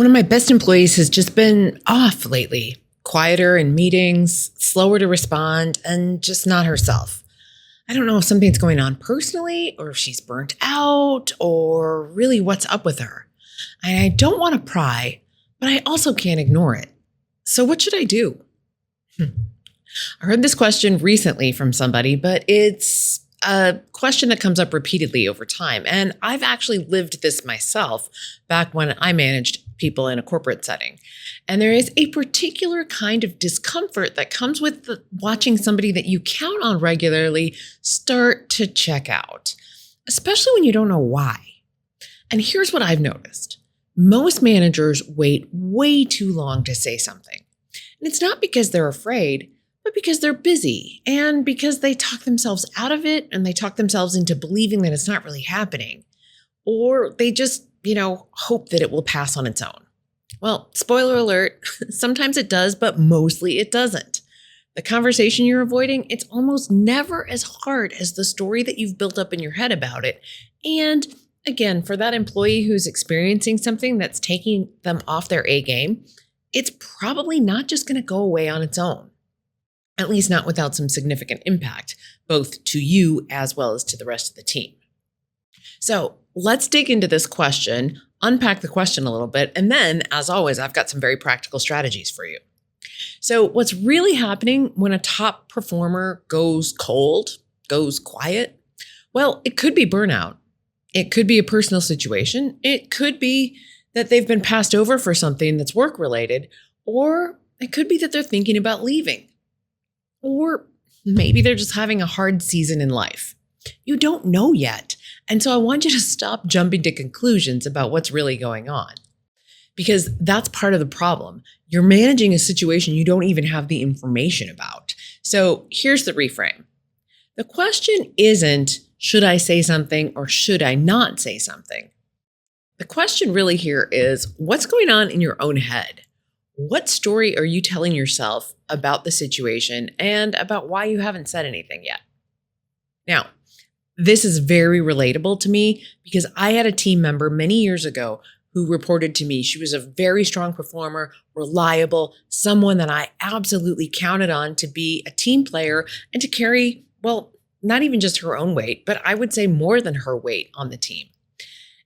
One of my best employees has just been off lately, quieter in meetings, slower to respond, and just not herself. I don't know if something's going on personally or if she's burnt out or really what's up with her. And I don't want to pry, but I also can't ignore it. So what should I do? I heard this question recently from somebody, but it's a question that comes up repeatedly over time. And I've actually lived this myself back when I managed people in a corporate setting. And there is a particular kind of discomfort that comes with watching somebody that you count on regularly start to check out, especially when you don't know why. And here's what I've noticed. Most managers wait way too long to say something. And it's not because they're afraid, but because they're busy and because they talk themselves out of it and they talk themselves into believing that it's not really happening. Or they just, hope that it will pass on its own. Well, spoiler alert, sometimes it does, but mostly it doesn't. The conversation you're avoiding, it's almost never as hard as the story that you've built up in your head about it. And again, for that employee who's experiencing something that's taking them off their A game, it's probably not just going to go away on its own. At least not without some significant impact, both to you as well as to the rest of the team. So let's dig into this question, unpack the question a little bit, and then, as always, I've got some very practical strategies for you. So what's really happening when a top performer goes cold, goes quiet? Well, it could be burnout. It could be a personal situation. It could be that they've been passed over for something that's work-related, or it could be that they're thinking about leaving. Or maybe they're just having a hard season in life. You don't know yet. And so I want you to stop jumping to conclusions about what's really going on. Because that's part of the problem. You're managing a situation you don't even have the information about. So here's the reframe. The question isn't, should I say something or should I not say something? The question really here is, what's going on in your own head? What story are you telling yourself about the situation and about why you haven't said anything yet? Now, this is very relatable to me because I had a team member many years ago who reported to me she was a very strong performer, reliable, someone that I absolutely counted on to be a team player and to carry, well, not even just her own weight, but I would say more than her weight on the team.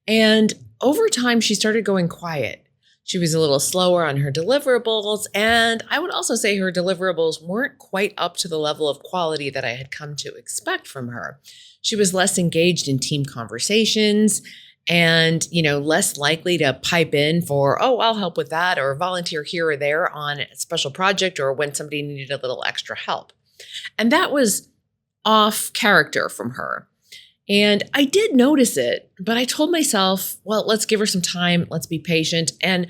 And over time, she started going quiet. She was a little slower on her deliverables, and I would also say her deliverables weren't quite up to the level of quality that I had come to expect from her. She was less engaged in team conversations and, less likely to pipe in for, oh, I'll help with that, or volunteer here or there on a special project or when somebody needed a little extra help. And that was off character from her. And I did notice it, but I told myself, well, let's give her some time. Let's be patient. And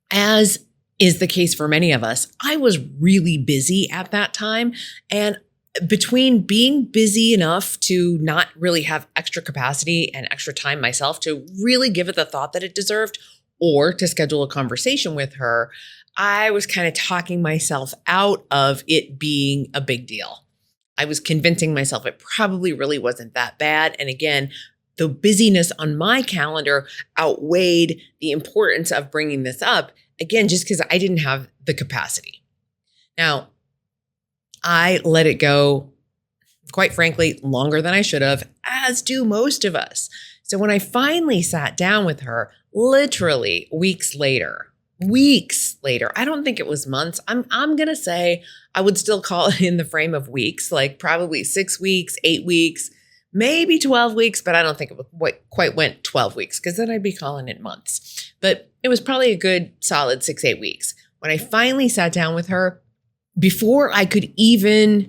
as is the case for many of us, I was really busy at that time. And between being busy enough to not really have extra capacity and extra time myself to really give it the thought that it deserved, or to schedule a conversation with her, I was kind of talking myself out of it being a big deal. I was convincing myself it probably really wasn't that bad. And again, the busyness on my calendar outweighed the importance of bringing this up, again, just because I didn't have the capacity. Now, I let it go, quite frankly, longer than I should have, as do most of us. So when I finally sat down with her, literally weeks later, I don't think it was months. I'm going to say I would still call it in the frame of weeks, like probably 6 weeks, 8 weeks, maybe 12 weeks, but I don't think it quite went 12 weeks because then I'd be calling it months. But it was probably a good solid 6-8 weeks. When I finally sat down with her, before I could even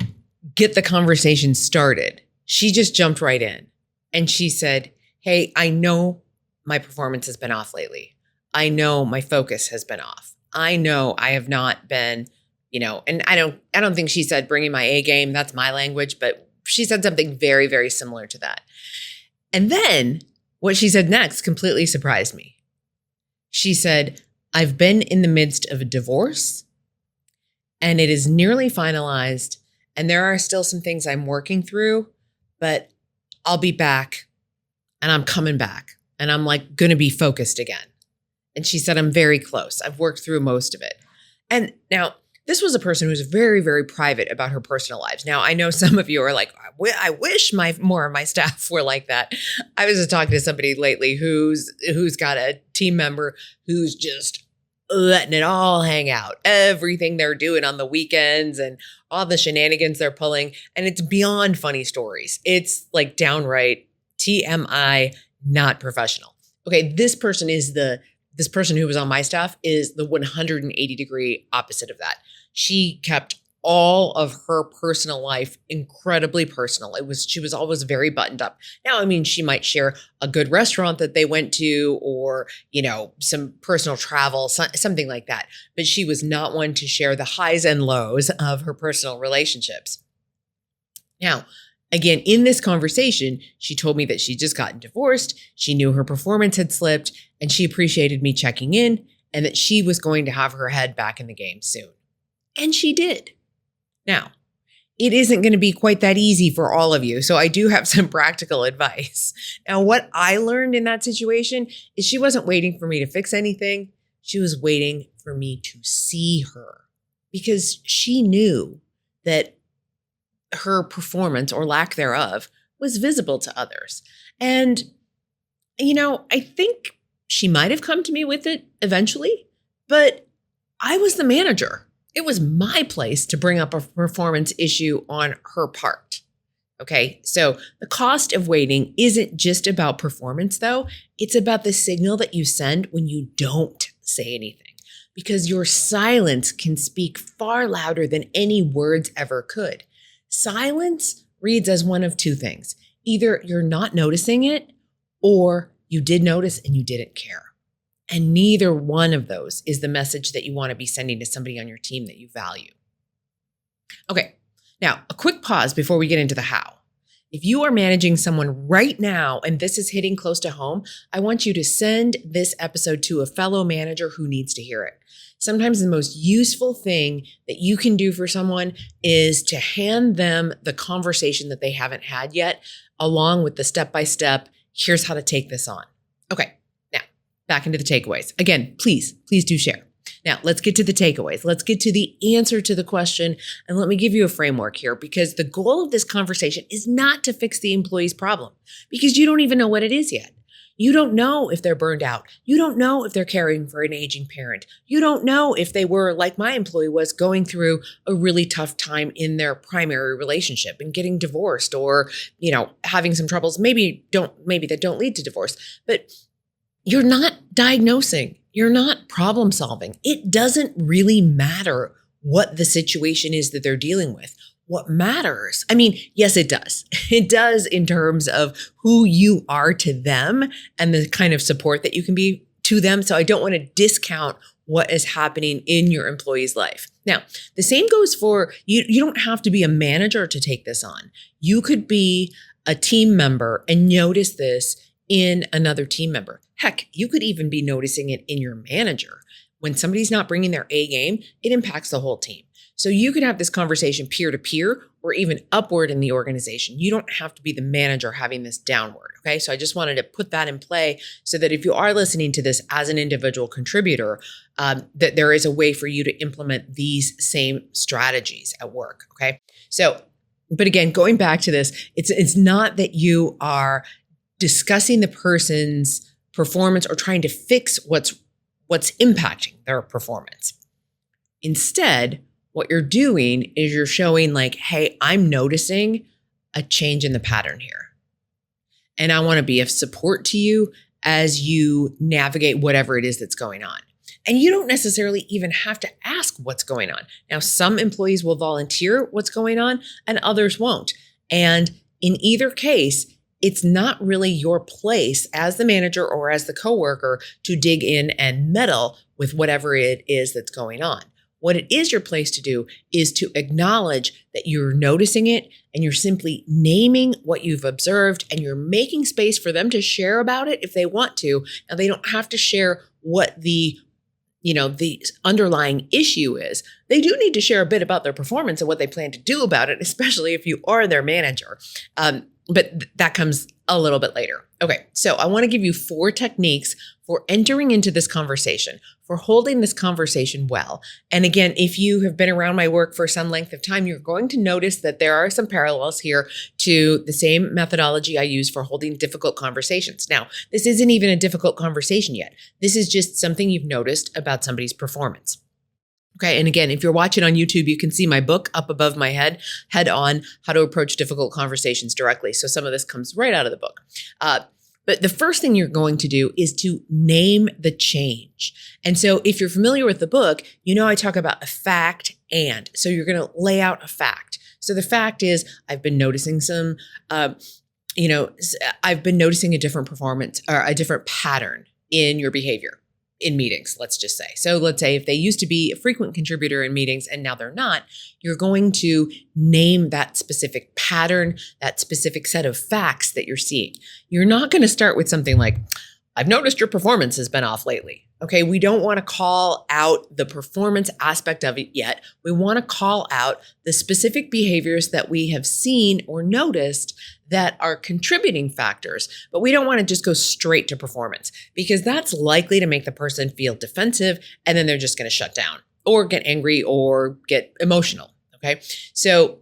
get the conversation started, she just jumped right in and she said, hey, I know my performance has been off lately. I know my focus has been off. I know I have not been, and I don't think she said bringing my A game. That's my language, but she said something very, very similar to that. And then what she said next completely surprised me. She said, I've been in the midst of a divorce and it is nearly finalized. And there are still some things I'm working through, but I'll be back and I'm coming back and I'm going to be focused again. And she said, I'm very close. I've worked through most of it. And now this was a person who was very, very private about her personal lives. Now, I know some of you are like, I wish more of my staff were like that. I was just talking to somebody lately who's got a team member who's just letting it all hang out, everything they're doing on the weekends and all the shenanigans they're pulling. And it's beyond funny stories. It's like downright TMI, not professional. Okay, this person who was on my staff is the 180-degree opposite of that. She kept all of her personal life incredibly personal. She was always very buttoned up. Now, I mean, she might share a good restaurant that they went to or, some personal travel, something like that. But she was not one to share the highs and lows of her personal relationships. Now, again, in this conversation, she told me that she just gotten divorced. She knew her performance had slipped and she appreciated me checking in and that she was going to have her head back in the game soon. And she did. Now, it isn't going to be quite that easy for all of you. So I do have some practical advice. Now, what I learned in that situation is she wasn't waiting for me to fix anything. She was waiting for me to see her because she knew that her performance or lack thereof was visible to others. And, I think she might have come to me with it eventually, but I was the manager. It was my place to bring up a performance issue on her part. Okay, so the cost of waiting isn't just about performance, though. It's about the signal that you send when you don't say anything, because your silence can speak far louder than any words ever could. Silence reads as one of two things. Either you're not noticing it or you did notice and you didn't care. And neither one of those is the message that you want to be sending to somebody on your team that you value. Okay, now a quick pause before we get into the how. If you are managing someone right now and this is hitting close to home, I want you to send this episode to a fellow manager who needs to hear it. Sometimes the most useful thing that you can do for someone is to hand them the conversation that they haven't had yet, along with the step-by-step, here's how to take this on. Okay, now back into the takeaways. Again, please do share. Now, let's get to the takeaways. Let's get to the answer to the question. And let me give you a framework here, because the goal of this conversation is not to fix the employee's problem, because you don't even know what it is yet. You don't know if they're burned out. You don't know if they're caring for an aging parent. You don't know if they were, like my employee was, going through a really tough time in their primary relationship and getting divorced or, having some troubles, maybe that don't lead to divorce. But you're not diagnosing. You're not problem solving. It doesn't really matter what the situation is that they're dealing with. What matters, yes, it does. It does in terms of who you are to them and the kind of support that you can be to them. So I don't want to discount what is happening in your employee's life. Now, the same goes for you. You don't have to be a manager to take this on. You could be a team member and notice this in another team member. Heck, you could even be noticing it in your manager. When somebody's not bringing their A game, it impacts the whole team. So you could have this conversation peer-to-peer or even upward in the organization. You don't have to be the manager having this downward, okay? So I just wanted to put that in play so that if you are listening to this as an individual contributor, that there is a way for you to implement these same strategies at work, okay? So, but again, going back to this, it's not that you are discussing the person's performance or trying to fix what's impacting their performance. Instead, what you're doing is you're showing like, hey, I'm noticing a change in the pattern here. And I want to be of support to you as you navigate whatever it is that's going on. And you don't necessarily even have to ask what's going on. Now, some employees will volunteer what's going on and others won't. And in either case, it's not really your place as the manager or as the coworker to dig in and meddle with whatever it is that's going on. What it is your place to do is to acknowledge that you're noticing it and you're simply naming what you've observed and you're making space for them to share about it if they want to. Now, they don't have to share what the underlying issue is. They do need to share a bit about their performance and what they plan to do about it, especially if you are their manager. but that comes a little bit later. Okay, so I want to give you 4 techniques for entering into this conversation, for holding this conversation well. And again, if you have been around my work for some length of time, you're going to notice that there are some parallels here to the same methodology I use for holding difficult conversations. Now, this isn't even a difficult conversation yet. This is just something you've noticed about somebody's performance. Okay. And again, if you're watching on YouTube, you can see my book up above my head, Head On, How to Approach Difficult Conversations Directly. So some of this comes right out of the book. But the first thing you're going to do is to name the change. And so if you're familiar with the book, you know I talk about a fact and. So you're going to lay out a fact. So the fact is I've been noticing I've been noticing a different performance or a different pattern in your behavior in meetings, let's just say. So let's say if they used to be a frequent contributor in meetings and now they're not, you're going to name that specific pattern, that specific set of facts that you're seeing. You're not going to start with something like, I've noticed your performance has been off lately. Okay, we don't want to call out the performance aspect of it yet. We want to call out the specific behaviors that we have seen or noticed that are contributing factors, but we don't want to just go straight to performance because that's likely to make the person feel defensive and then they're just going to shut down or get angry or get emotional. Okay, so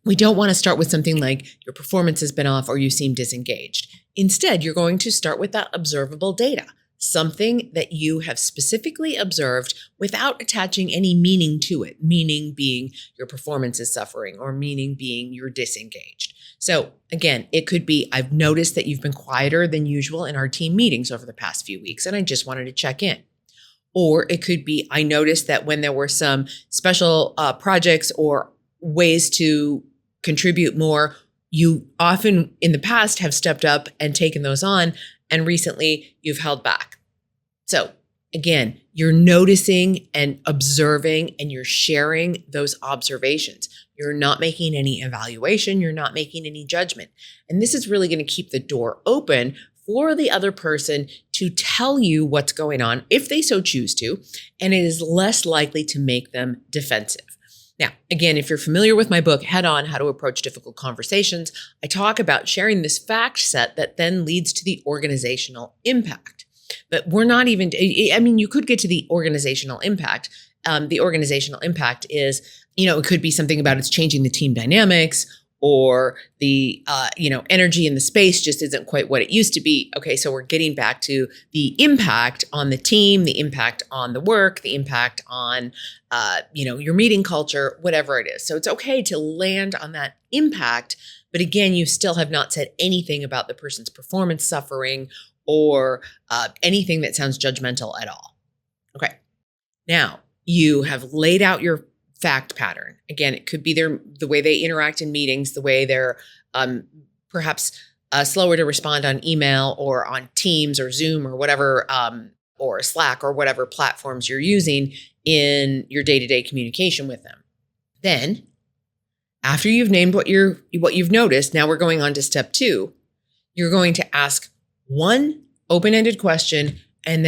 we don't want to start with something like your performance has been off or you seem disengaged. Instead, you're going to start with that observable data, something that you have specifically observed without attaching any meaning to it, meaning being your performance is suffering or meaning being you're disengaged. So again, it could be, I've noticed that you've been quieter than usual in our team meetings over the past few weeks, and I just wanted to check in. Or it could be, I noticed that when there were some special projects or ways to contribute more, you often in the past have stepped up and taken those on, and recently you've held back. So again, you're noticing and observing and you're sharing those observations. You're not making any evaluation. You're not making any judgment. And this is really going to keep the door open for the other person to tell you what's going on if they so choose to, and it is less likely to make them defensive. Now, again, if you're familiar with my book, Head On, How to Approach Difficult Conversations, I talk about sharing this fact set that then leads to the organizational impact. But we're not even, you could get to the organizational impact. The organizational impact is, it could be something about it's changing the team dynamics or the, energy in the space just isn't quite what it used to be. Okay, so we're getting back to the impact on the team, the impact on the work, the impact on, your meeting culture, whatever it is. So it's okay to land on that impact. But again, you still have not said anything about the person's performance suffering or anything that sounds judgmental at all. Okay, now you have laid out your fact pattern. Again, it could be the way they interact in meetings, the way they're perhaps slower to respond on email or on Teams or Zoom or whatever, or Slack or whatever platforms you're using in your day-to-day communication with them. Then, after you've named what you've noticed, now we're going on to step 2. You're going to ask one open-ended question and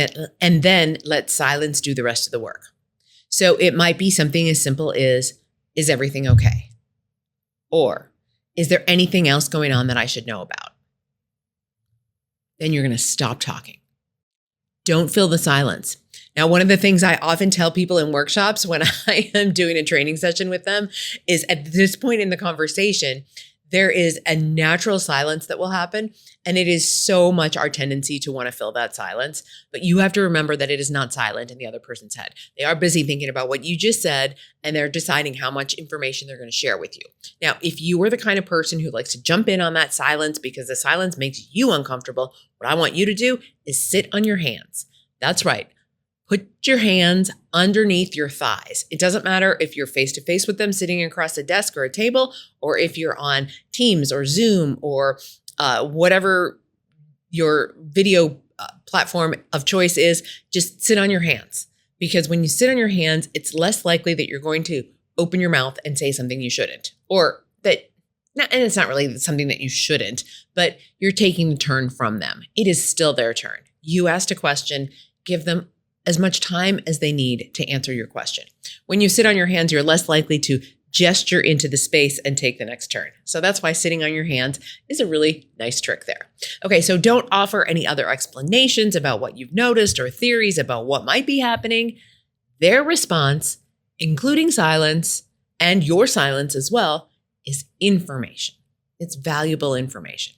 then let silence do the rest of the work. So it might be something as simple as, is everything okay? Or, is there anything else going on that I should know about? Then you're going to stop talking. Don't fill the silence. Now, one of the things I often tell people in workshops when I am doing a training session with them is at this point in the conversation, there is a natural silence that will happen. And it is so much our tendency to want to fill that silence. But you have to remember that it is not silent in the other person's head. They are busy thinking about what you just said, and they're deciding how much information they're going to share with you. Now, if you are the kind of person who likes to jump in on that silence because the silence makes you uncomfortable, what I want you to do is sit on your hands. That's right. Put your hands underneath your thighs. It doesn't matter if you're face-to-face with them sitting across a desk or a table, or if you're on Teams or Zoom or whatever your video platform of choice is, just sit on your hands. Because when you sit on your hands, it's less likely that you're going to open your mouth and say something you shouldn't. Or that, and it's not really something that you shouldn't, but you're taking the turn from them. It is still their turn. You asked a question, give them as much time as they need to answer your question. When you sit on your hands, you're less likely to gesture into the space and take the next turn. So that's why sitting on your hands is a really nice trick there. Okay, so don't offer any other explanations about what you've noticed or theories about what might be happening. Their response, including silence and your silence as well, is information. It's valuable information.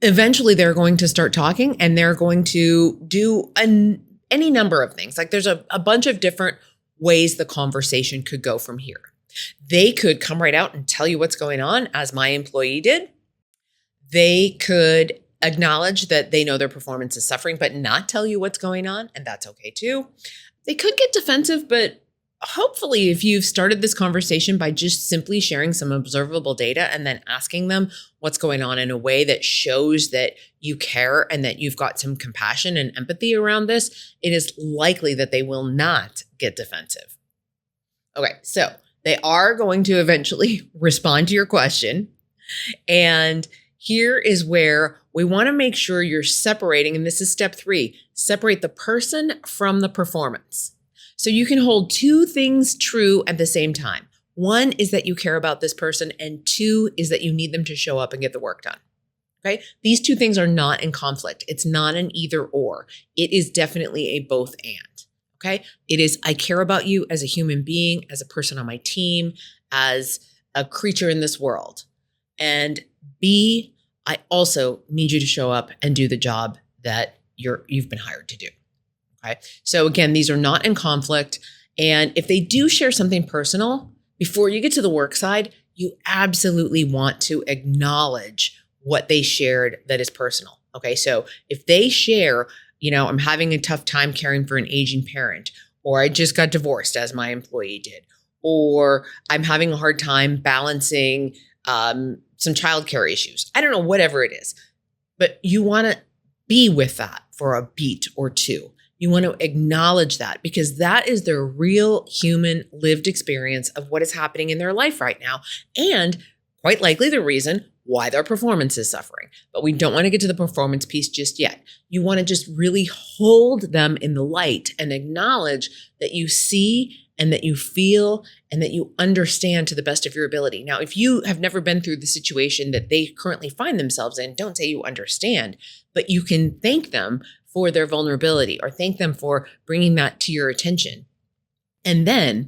Eventually, they're going to start talking and they're going to do any number of things. Like there's a bunch of different ways the conversation could go from here. They could come right out and tell you what's going on, as my employee did. They could acknowledge that they know their performance is suffering, but not tell you what's going on, and that's okay too. They could get defensive, but hopefully if you've started this conversation by just simply sharing some observable data and then asking them what's going on in a way that shows that you care and that you've got some compassion and empathy around this, it is likely that they will not get defensive. Okay, so they are going to eventually respond to your question. And here is where we want to make sure you're separating, and this is step 3, separate the person from the performance. So you can hold two things true at the same time. One is that you care about this person, and 2 is that you need them to show up and get the work done. Okay? These two things are not in conflict. It's not an either or. It is definitely a both and. Okay? It is, I care about you as a human being, as a person on my team, as a creature in this world. And B, I also need you to show up and do the job that you've been hired to do. Okay? So again, these are not in conflict. And if they do share something personal, before you get to the work side, you absolutely want to acknowledge what they shared that is personal. Okay? So if they share, I'm having a tough time caring for an aging parent, or I just got divorced as my employee did, or I'm having a hard time balancing some childcare issues. I don't know, whatever it is, but you want to be with that for a beat or two. You want to acknowledge that because that is their real human lived experience of what is happening in their life right now. And quite likely the reason why their performance is suffering. But we don't want to get to the performance piece just yet. You want to just really hold them in the light and acknowledge that you see and that you feel and that you understand to the best of your ability. Now, if you have never been through the situation that they currently find themselves in, don't say you understand, but you can thank them for their vulnerability or thank them for bringing that to your attention. And then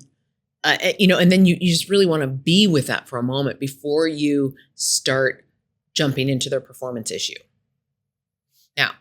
and then you just really want to be with that for a moment before you start jumping into their performance issue. Now,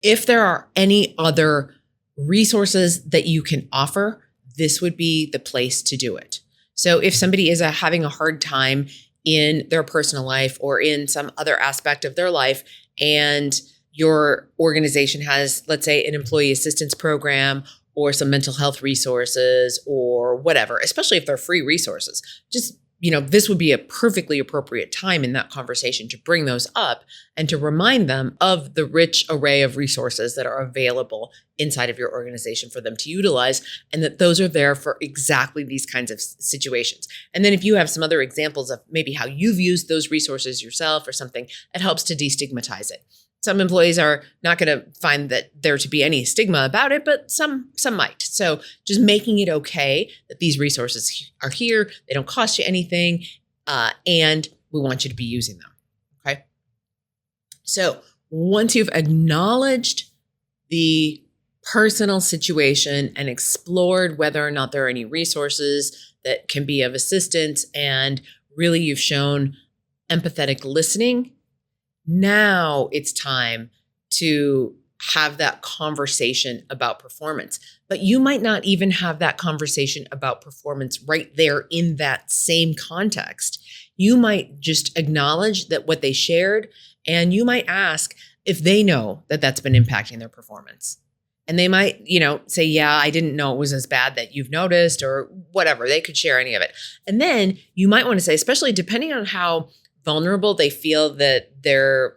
if there are any other resources that you can offer, this would be the place to do it. So if somebody is having a hard time in their personal life or in some other aspect of their life, and your organization has, let's say, an employee assistance program or some mental health resources or whatever, especially if they're free resources, just, this would be a perfectly appropriate time in that conversation to bring those up and to remind them of the rich array of resources that are available inside of your organization for them to utilize, and that those are there for exactly these kinds of situations. And then if you have some other examples of maybe how you've used those resources yourself or something, it helps to destigmatize it. Some employees are not going to find that there to be any stigma about it, but some might. So just making it okay that these resources are here, they don't cost you anything, and we want you to be using them, okay? So once you've acknowledged the personal situation and explored whether or not there are any resources that can be of assistance, and really you've shown empathetic listening, now it's time to have that conversation about performance. But you might not even have that conversation about performance right there in that same context. You might just acknowledge that what they shared, and you might ask if they know that that's been impacting their performance. And they might, say, yeah, I didn't know it was as bad that you've noticed, or whatever. They could share any of it. And then you might want to say, especially depending on how vulnerable they feel that they're,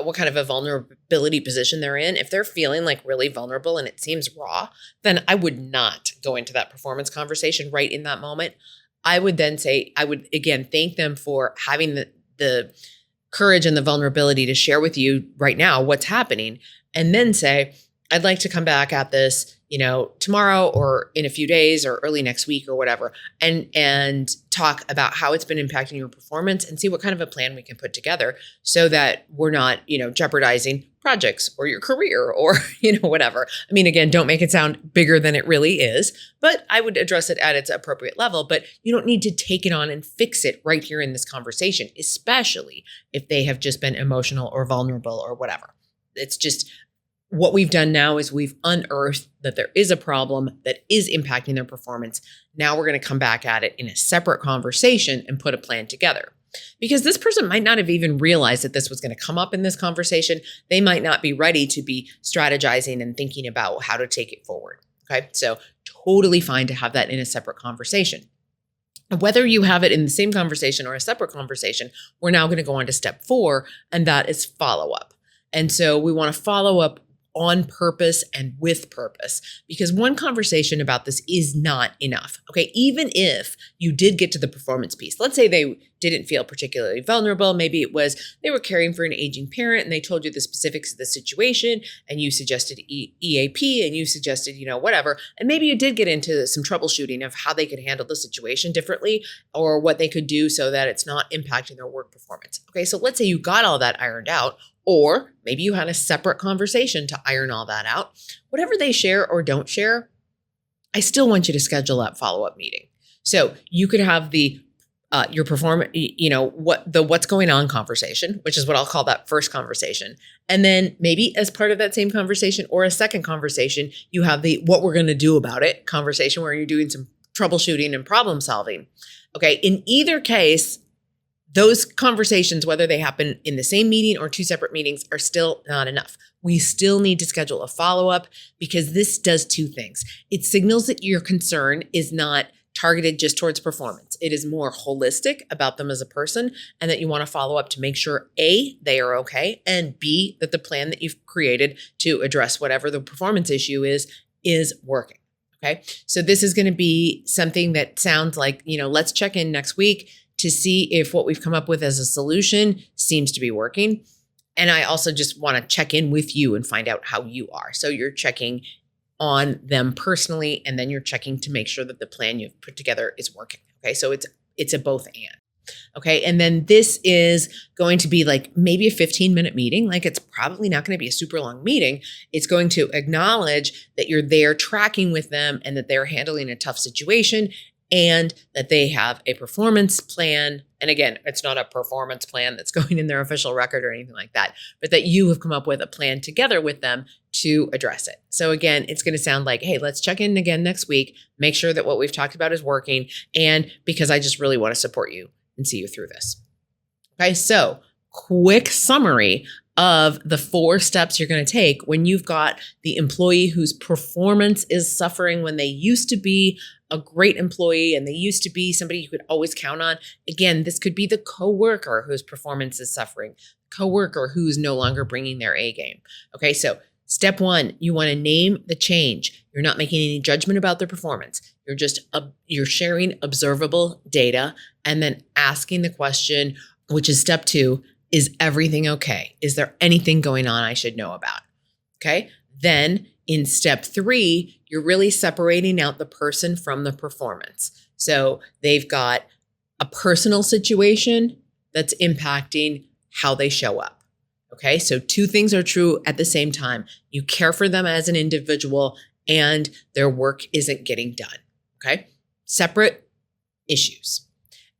what kind of a vulnerability position they're in. If they're feeling like really vulnerable and it seems raw, then I would not go into that performance conversation right in that moment. I would then say, I would again thank them for having the courage and the vulnerability to share with you right now what's happening, and then say, I'd like to come back at this, tomorrow or in a few days or early next week or whatever, and talk about how it's been impacting your performance and see what kind of a plan we can put together so that we're not, jeopardizing projects or your career or, whatever. I mean, again, don't make it sound bigger than it really is, but I would address it at its appropriate level. But you don't need to take it on and fix it right here in this conversation, especially if they have just been emotional or vulnerable or whatever. It's just, what we've done now is we've unearthed that there is a problem that is impacting their performance. Now we're going to come back at it in a separate conversation and put a plan together. Because this person might not have even realized that this was going to come up in this conversation. They might not be ready to be strategizing and thinking about how to take it forward. Okay, so totally fine to have that in a separate conversation. Whether you have it in the same conversation or a separate conversation, we're now going to go on to step 4, and that is follow up. And so we want to follow up on purpose and with purpose, because one conversation about this is not enough. Okay. Even if you did get to the performance piece, let's say they didn't feel particularly vulnerable. Maybe it was they were caring for an aging parent and they told you the specifics of the situation and you suggested EAP and you suggested, whatever. And maybe you did get into some troubleshooting of how they could handle the situation differently or what they could do so that it's not impacting their work performance. Okay. So let's say you got all that ironed out. Or maybe you had a separate conversation to iron all that out. Whatever they share or don't share, I still want you to schedule that follow-up meeting. So you could have the your performance, what's going on conversation, which is what I'll call that first conversation. And then maybe as part of that same conversation or a second conversation, you have the what we're going to do about it conversation where you're doing some troubleshooting and problem solving. Okay, in either case, those conversations, whether they happen in the same meeting or 2 separate meetings, are still not enough. We still need to schedule a follow-up because this does 2 things. It signals that your concern is not targeted just towards performance. It is more holistic about them as a person, and that you want to follow up to make sure A, they are okay, and B, that the plan that you've created to address whatever the performance issue is working. Okay. So this is going to be something that sounds like, let's check in next week to see if what we've come up with as a solution seems to be working. And I also just want to check in with you and find out how you are. So you're checking on them personally, and then you're checking to make sure that the plan you've put together is working. Okay. So it's a both and. Okay. And then this is going to be like maybe a 15-minute meeting. Like it's probably not going to be a super long meeting. It's going to acknowledge that you're there tracking with them and that they're handling a tough situation and that they have a performance plan. And again, it's not a performance plan that's going in their official record or anything like that, but that you have come up with a plan together with them to address it. So again, it's going to sound like, hey, let's check in again next week, make sure that what we've talked about is working. And because I just really want to support you and see you through this. Okay, so quick summary of the 4 steps you're going to take when you've got the employee whose performance is suffering when they used to be a great employee and they used to be somebody you could always count on. Again, this could be the coworker whose performance is suffering, coworker who's no longer bringing their A game. Okay, so step 1, you want to name the change. You're not making any judgment about their performance. You're sharing observable data and then asking the question, which is step 2, is everything okay? Is there anything going on I should know about? Okay. Then in step 3, you're really separating out the person from the performance. So they've got a personal situation that's impacting how they show up. Okay. So 2 things are true at the same time. You care for them as an individual and their work isn't getting done. Okay. Separate issues.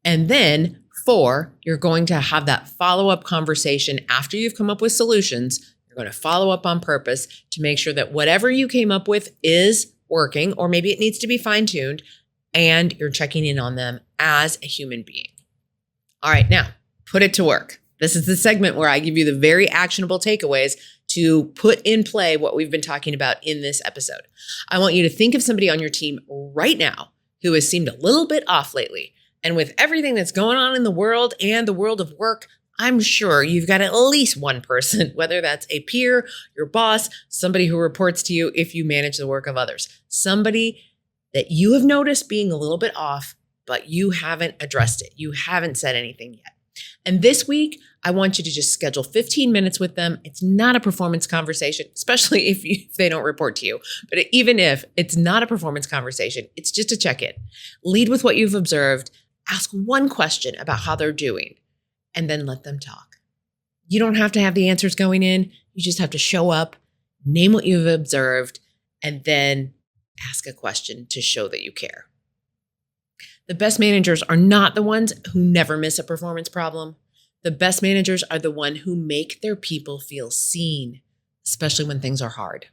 And then 4, you're going to have that follow-up conversation after you've come up with solutions. You're going to follow up on purpose to make sure that whatever you came up with is working, or maybe it needs to be fine-tuned, and you're checking in on them as a human being. All right, now put it to work. This is the segment where I give you the very actionable takeaways to put in play what we've been talking about in this episode. I want you to think of somebody on your team right now who has seemed a little bit off lately. And with everything that's going on in the world and the world of work, I'm sure you've got at least one person, whether that's a peer, your boss, somebody who reports to you if you manage the work of others, somebody that you have noticed being a little bit off, but you haven't addressed it. You haven't said anything yet. And this week, I want you to just schedule 15 minutes with them. It's not a performance conversation, especially if they don't report to you. But even if it's not a performance conversation, it's just a check-in. Lead with what you've observed. Ask one question about how they're doing, and then let them talk. You don't have to have the answers going in. You just have to show up, name what you've observed, and then ask a question to show that you care. The best managers are not the ones who never miss a performance problem. The best managers are the ones who make their people feel seen, especially when things are hard.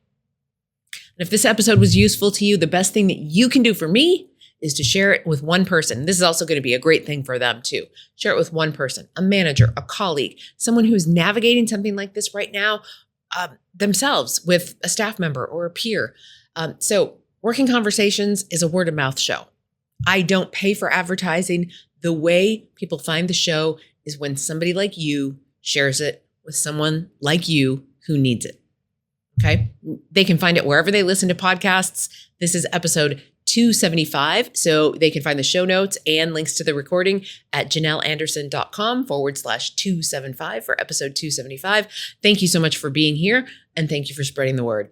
And if this episode was useful to you, the best thing that you can do for me is to share it with one person. This is also going to be a great thing for them too. Share it with one person, a manager, a colleague, someone who's navigating something like this right now themselves with a staff member or a peer. So Working Conversations is a word of mouth show. I don't pay for advertising. The way people find the show is when somebody like you shares it with someone like you who needs it. Okay? They can find it wherever they listen to podcasts. This is episode 275. So they can find the show notes and links to the recording at janelleanderson.com/275 for episode 275. Thank you so much for being here, and thank you for spreading the word.